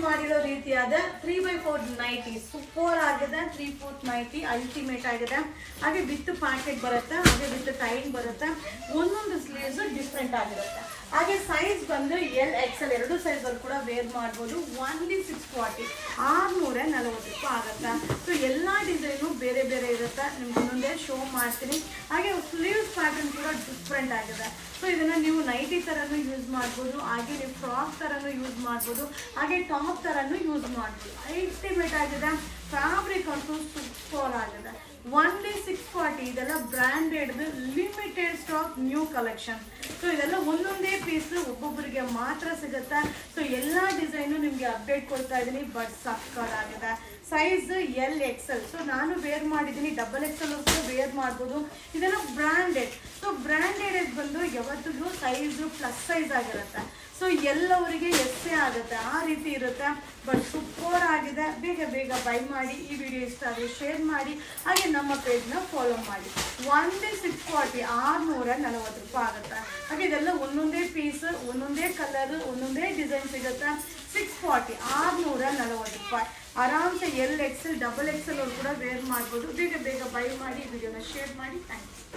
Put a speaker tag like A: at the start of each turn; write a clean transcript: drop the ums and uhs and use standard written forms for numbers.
A: ಮಾಡಿರೋ ರೀತಿಯಾದ 3x4 nighty super ಆಗಿದೆ. 3/4 ನೈಟಿ ಅಲ್ಟಿಮೇಟ್ ಆಗಿದೆ. ಹಾಗೆ ವಿತ್ ಪ್ಯಾಕೆಟ್ ಬರುತ್ತೆ, ಹಾಗೆ ವಿತ್ ಟೈನ್ ಬರುತ್ತೆ. ಒಂದೊಂದು ಸ್ಲೀವ್ಸ್ ಡಿಫ್ರೆಂಟ್ ಆಗಿರುತ್ತೆ. ಹಾಗೆ ಸೈಜ್ ಬಂದು LXL ಎರಡು ಸೈಜಲ್ಲಿ ಕೂಡ ವೇರ್ ಮಾಡ್ಬೋದು. ಓನ್ಲಿ 640 640 ರೂಪಾಯಿ ಆಗುತ್ತೆ. ಸೊ ಎಲ್ಲ ಡಿಸೈನು ಬೇರೆ ಬೇರೆ ಇರುತ್ತೆ. ನಿಮ್ಗೆ ಮುಂದೆ ಶೋ ಮಾಡ್ತೀನಿ. ಹಾಗೆ ಸ್ಲೀವ್ಸ್ ಪ್ಯಾಟರ್ನ್ ಕೂಡ ಡಿಫ್ರೆಂಟ್ ಆಗಿದೆ. ಸೊ ಇದನ್ನು ನೀವು ನೈಟಿ ಥರನೂ ಯೂಸ್ ಮಾಡ್ಬೋದು, ಹಾಗೆ ನೀವು ಫ್ರಾಕ್ ಥರನೂ ಯೂಸ್ ಮಾಡ್ಬೋದು, ಹಾಗೆ ಟಾಪ್ ಥರನೂ ಯೂಸ್ ಮಾಡ್ಬೋದು. ಅಲ್ಟಿಮೇಟ್ ಆಗಿದೆ. ಫ್ಯಾಬ್ರಿಕ್ ಅಂತೂ ಸೂಪರ್ ಆಗಿದೆ. ಓನ್ಲಿ 640. ಇದೆಲ್ಲ ಬ್ರ್ಯಾಂಡೆಡ್ದು limited stock new collection. So ಇದೆಲ್ಲ ಒಂದೊಂದೇ ಪೀಸ್ ಒಬ್ಬೊಬ್ಬರಿಗೆ ಮಾತ್ರ ಸಿಗುತ್ತೆ. ಸೊ ಎಲ್ಲ ಡಿಸೈನು ನಿಮಗೆ ಅಪ್ಡೇಟ್ ಕೊಡ್ತಾ ಇದ್ದೀನಿ. ಬಟ್ ಸಕ್ಕತ್ತಾಗಿದೆ. Size LXL. ಸೊ ನಾನು ವೇರ್ ಮಾಡಿದ್ದೀನಿ. XXL ಕೂಡ ವೇರ್ ಮಾಡ್ಬೋದು. ಇದೆಲ್ಲ ಬ್ರ್ಯಾಂಡೆಡ್. ಸೊ ಬ್ರ್ಯಾಂಡೆಡ್ ಬಂದು ಯಾವತ್ತಿಗೂ ಸೈಜು ಪ್ಲಸ್ ಸೈಜ್ ಆಗಿರುತ್ತೆ. ಸೊ ಎಲ್ಲವರಿಗೆ ಎಸ್ಸೇ ಆಗುತ್ತೆ, ಆ ರೀತಿ ಇರುತ್ತೆ. ಬಟ್ ಸೂಪರ್ ಆಗಿದೆ. ಬೇಗ ಬೇಗ ಬೈ ಮಾಡಿ. ಈ ವಿಡಿಯೋ ಇಷ್ಟ ಆದರೆ ಶೇರ್ ಮಾಡಿ, ಹಾಗೆ ನಮ್ಮ ಪೇಜ್ನ ಫಾಲೋ ಮಾಡಿ. ಓನ್ಲಿ 640 640 ರೂಪಾಯಿ ಆಗುತ್ತೆ. ಹಾಗೆ ಇದೆಲ್ಲ ಒಂದೊಂದೇ ಪೀಸ್, ಒಂದೊಂದೇ ಕಲರ್, ಒಂದೊಂದೇ ಡಿಸೈನ್ ಸಿಗುತ್ತೆ. 640 640 ರೂಪಾಯಿ. ಆರಾಮ್ಸೆ LXL XXL ಅವ್ರು ಕೂಡ ವೇರ್ ಮಾಡ್ಬೋದು. ಬೇಗ ಬೇಗ ಬೈ ಮಾಡಿ, ವಿಡಿಯೋನ ಶೇರ್ ಮಾಡಿ. Thank you.